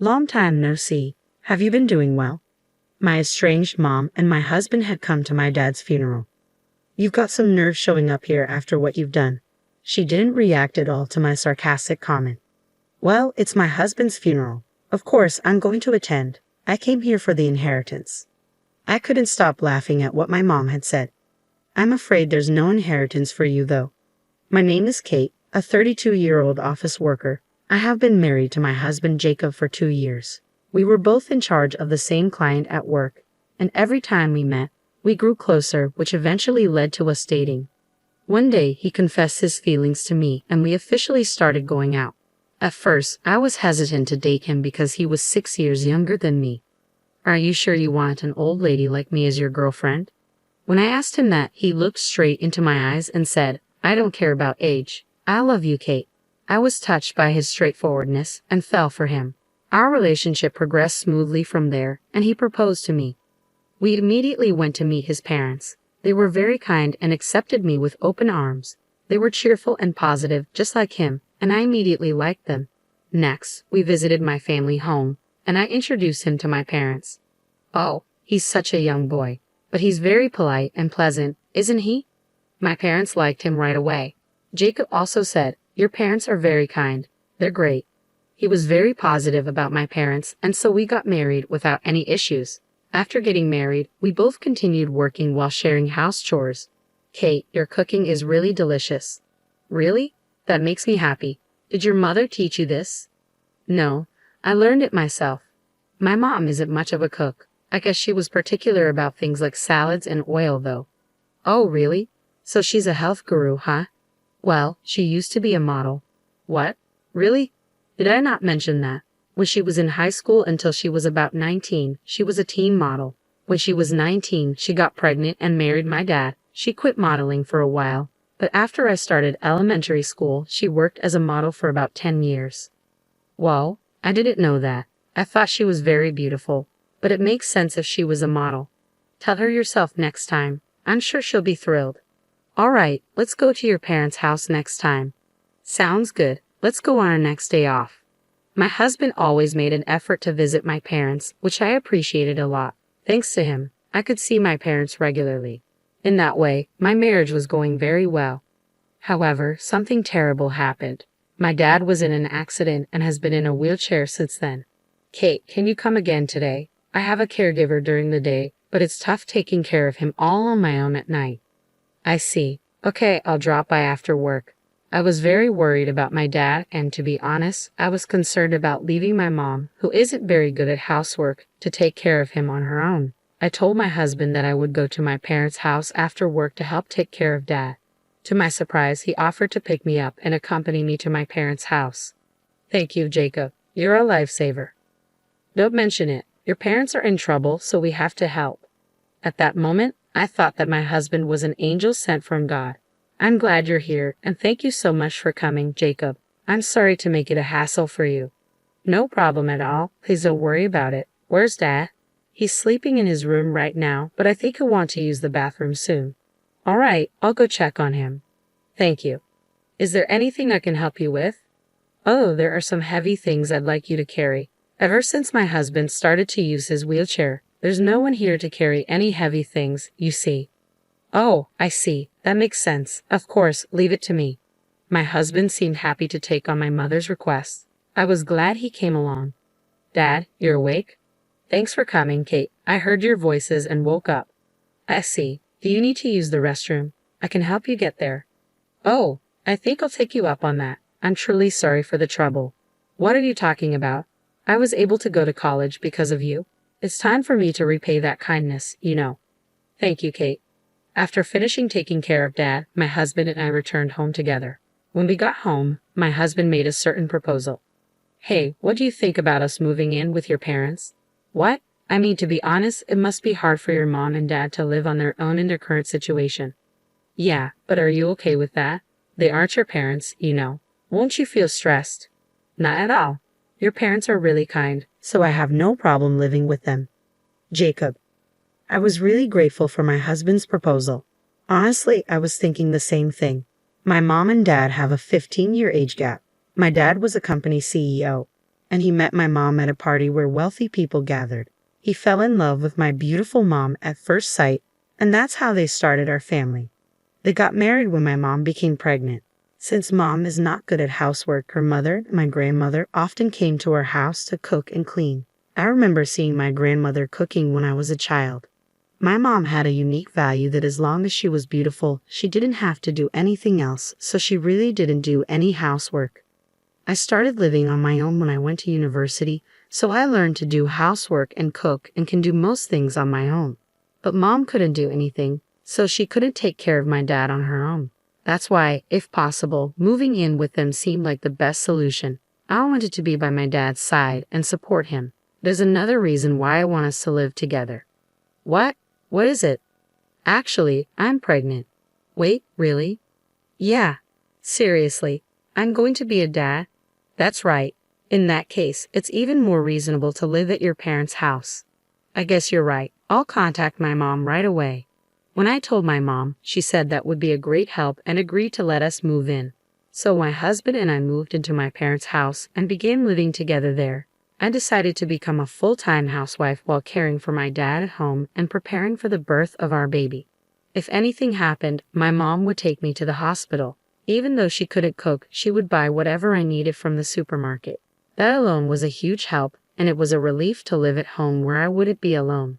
Long time no see. Have you been doing well? My estranged mom and my husband had come to my dad's funeral. You've got some nerve showing up here after what you've done. She didn't react at all to my sarcastic comment. Well, it's my husband's funeral. Of course, I'm going to attend. I came here for the inheritance. I couldn't stop laughing at what my mom had said. I'm afraid there's no inheritance for you, though. My name is Kate, a 32-year-old office worker. I have been married to my husband Jacob for 2 years. We were both in charge of the same client at work, and every time we met, we grew closer, which eventually led to us dating. One day, he confessed his feelings to me, and we officially started going out. At first, I was hesitant to date him because he was 6 years younger than me. Are you sure you want an old lady like me as your girlfriend? When I asked him that, he looked straight into my eyes and said, I don't care about age. I love you, Kate. I was touched by his straightforwardness and fell for him. Our relationship progressed smoothly from there, and he proposed to me. We immediately went to meet his parents. They were very kind and accepted me with open arms. They were cheerful and positive, just like him, and I immediately liked them. Next, we visited my family home, and I introduced him to my parents. Oh, he's such a young boy, but he's very polite and pleasant, isn't he? My parents liked him right away. Jacob also said, your parents are very kind. They're great. He was very positive about my parents, and so we got married without any issues. After getting married, we both continued working while sharing house chores. Kate, your cooking is really delicious. Really? That makes me happy. Did your mother teach you this? No, I learned it myself. My mom isn't much of a cook. I guess she was particular about things like salads and oil, though. Oh, really? So she's a health guru, huh? Well, she used to be a model. What? Really? Did I not mention that? When she was in high school until she was about 19, she was a teen model. When she was 19, she got pregnant and married my dad. She quit modeling for a while, but after I started elementary school, she worked as a model for about 10 years. Whoa, I didn't know that. I thought she was very beautiful, but it makes sense if she was a model. Tell her yourself next time. I'm sure she'll be thrilled. All right, let's go to your parents' house next time. Sounds good. Let's go on our next day off. My husband always made an effort to visit my parents, which I appreciated a lot. Thanks to him, I could see my parents regularly. In that way, my marriage was going very well. However, something terrible happened. My dad was in an accident and has been in a wheelchair since then. Kate, can you come again today? I have a caregiver during the day, but it's tough taking care of him all on my own at night. I see. Okay, I'll drop by after work. I was very worried about my dad, and to be honest, I was concerned about leaving my mom, who isn't very good at housework, to take care of him on her own. I told my husband that I would go to my parents' house after work to help take care of Dad. To my surprise, he offered to pick me up and accompany me to my parents' house. Thank you, Jacob. You're a lifesaver. Don't mention it. Your parents are in trouble, so we have to help. At that moment, I thought that my husband was an angel sent from God. I'm glad you're here, and thank you so much for coming, Jacob. I'm sorry to make it a hassle for you. No problem at all. Please don't worry about it. Where's Dad? He's sleeping in his room right now, but I think he'll want to use the bathroom soon. All right, I'll go check on him. Thank you. Is there anything I can help you with? Oh, there are some heavy things I'd like you to carry. Ever since my husband started to use his wheelchair, there's no one here to carry any heavy things, you see. Oh, I see. That makes sense. Of course, leave it to me. My husband seemed happy to take on my mother's request. I was glad he came along. Dad, you're awake? Thanks for coming, Kate. I heard your voices and woke up. I see. Do you need to use the restroom? I can help you get there. Oh, I think I'll take you up on that. I'm truly sorry for the trouble. What are you talking about? I was able to go to college because of you. It's time for me to repay that kindness, you know. Thank you, Kate. After finishing taking care of Dad, my husband and I returned home together. When we got home, my husband made a certain proposal. Hey, what do you think about us moving in with your parents? What? I mean, to be honest, it must be hard for your mom and dad to live on their own in their current situation. Yeah, but are you okay with that? They aren't your parents, you know. Won't you feel stressed? Not at all. Your parents are really kind, so I have no problem living with them. Jacob. I was really grateful for my husband's proposal. Honestly, I was thinking the same thing. My mom and dad have a 15-year age gap. My dad was a company CEO, and he met my mom at a party where wealthy people gathered. He fell in love with my beautiful mom at first sight, and that's how they started our family. They got married when my mom became pregnant. Since mom is not good at housework, her mother, my grandmother, often came to our house to cook and clean. I remember seeing my grandmother cooking when I was a child. My mom had a unique value that as long as she was beautiful, she didn't have to do anything else, so she really didn't do any housework. I started living on my own when I went to university, so I learned to do housework and cook and can do most things on my own. But mom couldn't do anything, so she couldn't take care of my dad on her own. That's why, if possible, moving in with them seemed like the best solution. I wanted to be by my dad's side and support him. There's another reason why I want us to live together. What? What is it? Actually, I'm pregnant. Wait, really? Yeah. Seriously, I'm going to be a dad? That's right. In that case, it's even more reasonable to live at your parents' house. I guess you're right. I'll contact my mom right away. When I told my mom, she said that would be a great help and agreed to let us move in. So my husband and I moved into my parents' house and began living together there. I decided to become a full-time housewife while caring for my dad at home and preparing for the birth of our baby. If anything happened, my mom would take me to the hospital. Even though she couldn't cook, she would buy whatever I needed from the supermarket. That alone was a huge help, and it was a relief to live at home where I wouldn't be alone.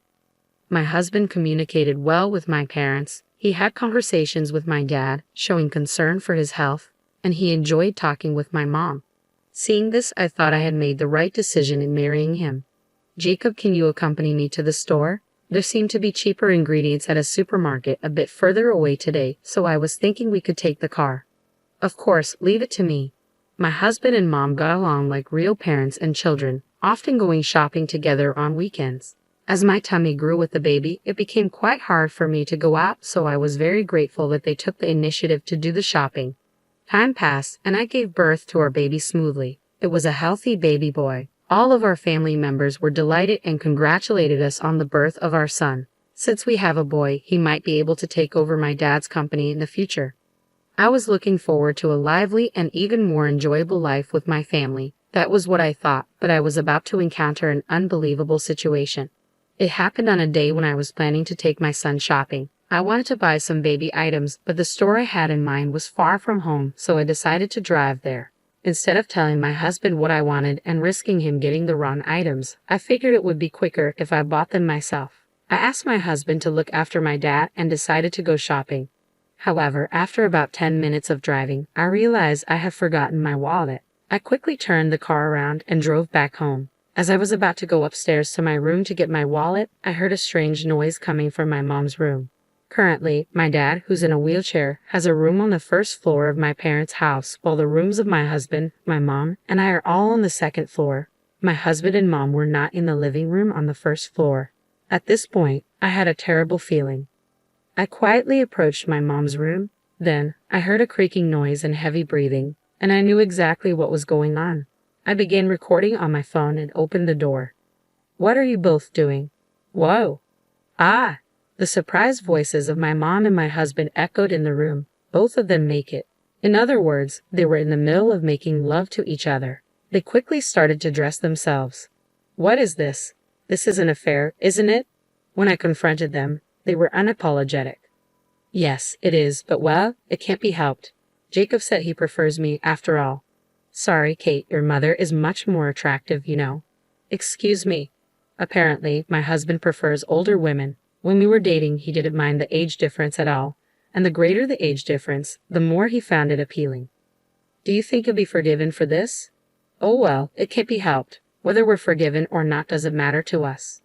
My husband communicated well with my parents. He had conversations with my dad, showing concern for his health, and he enjoyed talking with my mom. Seeing this, I thought I had made the right decision in marrying him. Jacob, can you accompany me to the store? There seemed to be cheaper ingredients at a supermarket a bit further away today, so I was thinking we could take the car. Of course, leave it to me. My husband and mom got along like real parents and children, often going shopping together on weekends. As my tummy grew with the baby, it became quite hard for me to go out, so I was very grateful that they took the initiative to do the shopping. Time passed, and I gave birth to our baby smoothly. It was a healthy baby boy. All of our family members were delighted and congratulated us on the birth of our son. Since we have a boy, he might be able to take over my dad's company in the future. I was looking forward to a lively and even more enjoyable life with my family. That was what I thought, but I was about to encounter an unbelievable situation. It happened on a day when I was planning to take my son shopping. I wanted to buy some baby items, but the store I had in mind was far from home, so I decided to drive there. Instead of telling my husband what I wanted and risking him getting the wrong items, I figured it would be quicker if I bought them myself. I asked my husband to look after my dad and decided to go shopping. However, after about 10 minutes of driving, I realized I had forgotten my wallet. I quickly turned the car around and drove back home. As I was about to go upstairs to my room to get my wallet, I heard a strange noise coming from my mom's room. Currently, my dad, who's in a wheelchair, has a room on the first floor of my parents' house, while the rooms of my husband, my mom, and I are all on the second floor. My husband and mom were not in the living room on the first floor. At this point, I had a terrible feeling. I quietly approached my mom's room. Then, I heard a creaking noise and heavy breathing, and I knew exactly what was going on. I began recording on my phone and opened the door. What are you both doing? Whoa! Ah! The surprised voices of my mom and my husband echoed in the room, both of them naked. In other words, they were in the middle of making love to each other. They quickly started to dress themselves. What is this? This is an affair, isn't it? When I confronted them, they were unapologetic. Yes, it is, but well, it can't be helped. Jacob said he prefers me after all. Sorry, Kate, your mother is much more attractive, you know. Excuse me. Apparently, my husband prefers older women. When we were dating, he didn't mind the age difference at all, and the greater the age difference, the more he found it appealing. Do you think you'll be forgiven for this? Oh well, it can't be helped. Whether we're forgiven or not doesn't matter to us.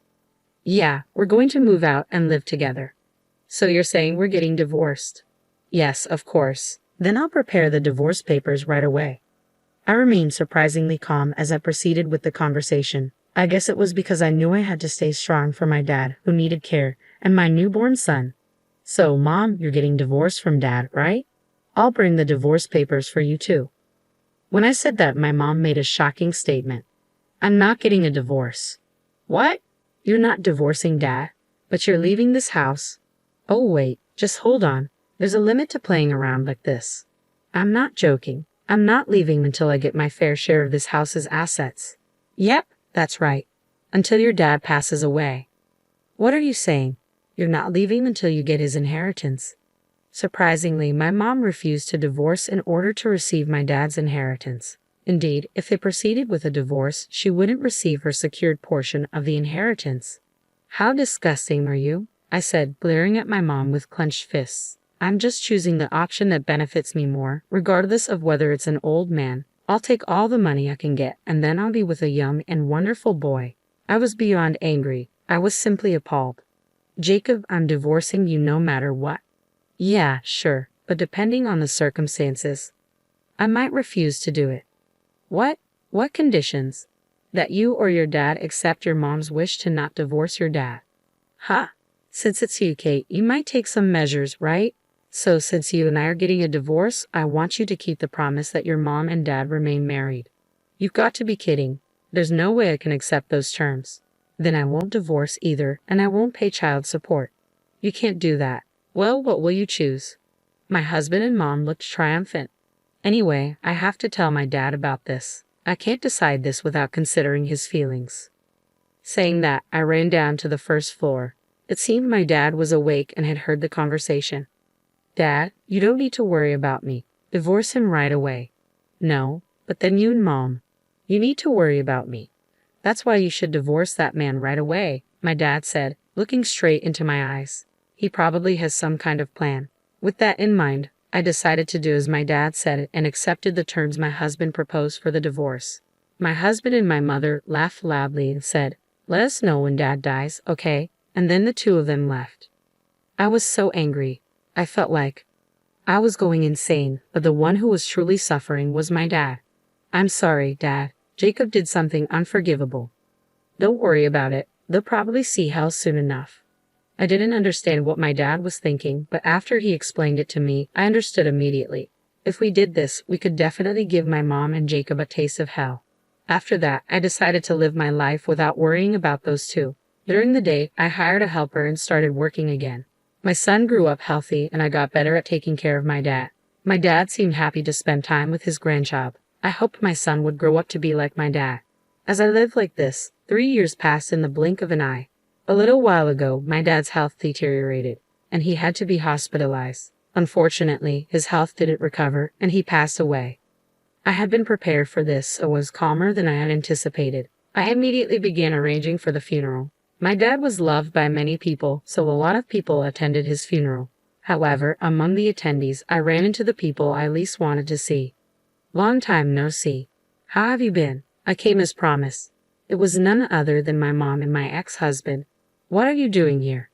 Yeah, we're going to move out and live together. So you're saying we're getting divorced? Yes, of course. Then I'll prepare the divorce papers right away. I remained surprisingly calm as I proceeded with the conversation. I guess it was because I knew I had to stay strong for my dad, who needed care, and my newborn son. So, Mom, you're getting divorced from Dad, right? I'll bring the divorce papers for you too. When I said that, my mom made a shocking statement. I'm not getting a divorce. What? You're not divorcing Dad, but you're leaving this house. Oh wait, just hold on. There's a limit to playing around like this. I'm not joking. I'm not leaving until I get my fair share of this house's assets. Yep, that's right. Until your dad passes away. What are you saying? You're not leaving until you get his inheritance. Surprisingly, my mom refused to divorce in order to receive my dad's inheritance. Indeed, if they proceeded with a divorce, she wouldn't receive her secured portion of the inheritance. How disgusting are you? I said, glaring at my mom with clenched fists. I'm just choosing the option that benefits me more, regardless of whether it's an old man. I'll take all the money I can get, and then I'll be with a young and wonderful boy. I was beyond angry. I was simply appalled. Jacob, I'm divorcing you no matter what. Yeah, sure, but depending on the circumstances, I might refuse to do it. What? What conditions? That you or your dad accept your mom's wish to not divorce your dad. Huh? Since it's you, Kate, you might take some measures, right? So since you and I are getting a divorce, I want you to keep the promise that your mom and dad remain married. You've got to be kidding. There's no way I can accept those terms. Then I won't divorce either, and I won't pay child support. You can't do that. Well, what will you choose? My husband and mom looked triumphant. Anyway, I have to tell my dad about this. I can't decide this without considering his feelings. Saying that, I ran down to the first floor. It seemed my dad was awake and had heard the conversation. Dad, you don't need to worry about me. Divorce him right away. No, but then you and Mom. You need to worry about me. That's why you should divorce that man right away, my dad said, looking straight into my eyes. He probably has some kind of plan. With that in mind, I decided to do as my dad said and accepted the terms my husband proposed for the divorce. My husband and my mother laughed loudly and said, "Let us know when Dad dies, okay?" And then the two of them left. I was so angry. I felt like I was going insane, but the one who was truly suffering was my dad. I'm sorry, Dad. Jacob did something unforgivable. Don't worry about it. They'll probably see hell soon enough. I didn't understand what my dad was thinking, but after he explained it to me, I understood immediately. If we did this, we could definitely give my mom and Jacob a taste of hell. After that, I decided to live my life without worrying about those two. During the day, I hired a helper and started working again. My son grew up healthy, and I got better at taking care of my dad. My dad seemed happy to spend time with his grandchild. I hoped my son would grow up to be like my dad. As I lived like this, 3 years passed in the blink of an eye. A little while ago, my dad's health deteriorated, and he had to be hospitalized. Unfortunately, his health didn't recover, and he passed away. I had been prepared for this, so was calmer than I had anticipated. I immediately began arranging for the funeral. My dad was loved by many people, so a lot of people attended his funeral. However, among the attendees, I ran into the people I least wanted to see. Long time no see. How have you been? I came as promised. It was none other than my mom and my ex-husband. What are you doing here?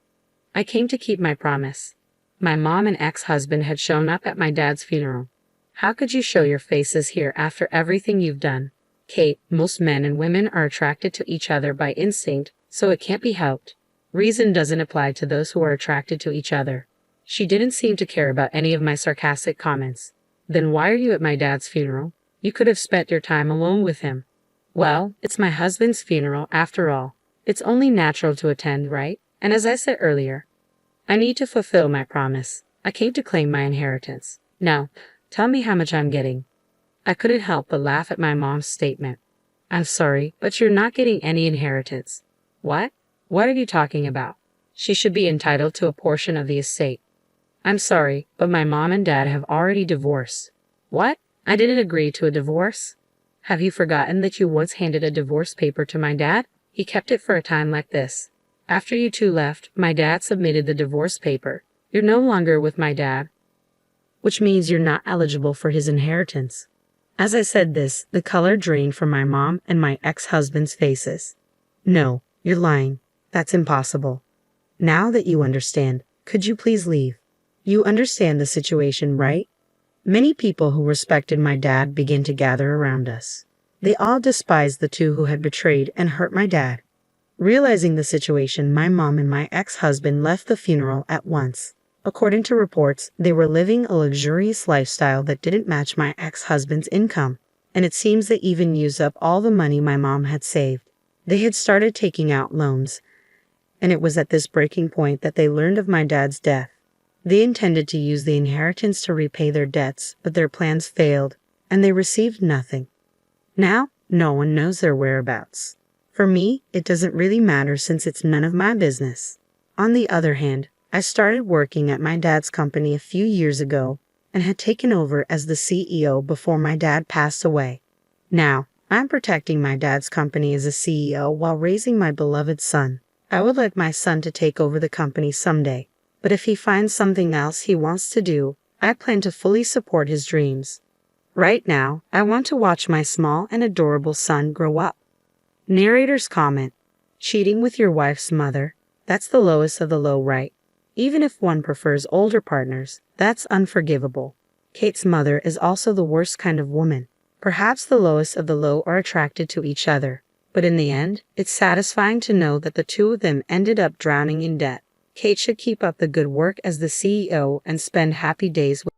I came to keep my promise. My mom and ex-husband had shown up at my dad's funeral. How could you show your faces here after everything you've done? Kate, most men and women are attracted to each other by instinct, so it can't be helped. Reason doesn't apply to those who are attracted to each other. She didn't seem to care about any of my sarcastic comments. Then why are you at my dad's funeral? You could have spent your time alone with him. Well, it's my husband's funeral after all. It's only natural to attend, right? And as I said earlier, I need to fulfill my promise. I came to claim my inheritance. Now, tell me how much I'm getting. I couldn't help but laugh at my mom's statement. I'm sorry, but you're not getting any inheritance. What? What are you talking about? She should be entitled to a portion of the estate. I'm sorry, but my mom and dad have already divorced. What? I didn't agree to a divorce? Have you forgotten that you once handed a divorce paper to my dad? He kept it for a time like this. After you two left, my dad submitted the divorce paper. You're no longer with my dad, which means you're not eligible for his inheritance. As I said this, the color drained from my mom and my ex-husband's faces. No, you're lying. That's impossible. Now that you understand, could you please leave? You understand the situation, right? Many people who respected my dad began to gather around us. They all despised the two who had betrayed and hurt my dad. Realizing the situation, my mom and my ex-husband left the funeral at once. According to reports, they were living a luxurious lifestyle that didn't match my ex-husband's income, and it seems they even used up all the money my mom had saved. They had started taking out loans, and it was at this breaking point that they learned of my dad's death. They intended to use the inheritance to repay their debts, but their plans failed, and they received nothing. Now, No one knows their whereabouts. For me, it doesn't really matter since it's none of my business. On the other hand, I started working at my dad's company a few years ago and had taken over as the CEO before my dad passed away. Now, I'm protecting my dad's company as a CEO while raising my beloved son. I would like my son to take over the company someday, but if he finds something else he wants to do, I plan to fully support his dreams. Right now, I want to watch my small and adorable son grow up. Narrator's comment: cheating with your wife's mother, that's the lowest of the low, right? Even if one prefers older partners, that's unforgivable. Kate's mother is also the worst kind of woman. Perhaps the lowest of the low are attracted to each other, but in the end, it's satisfying to know that the two of them ended up drowning in debt. Kate should keep up the good work as the CEO and spend happy days with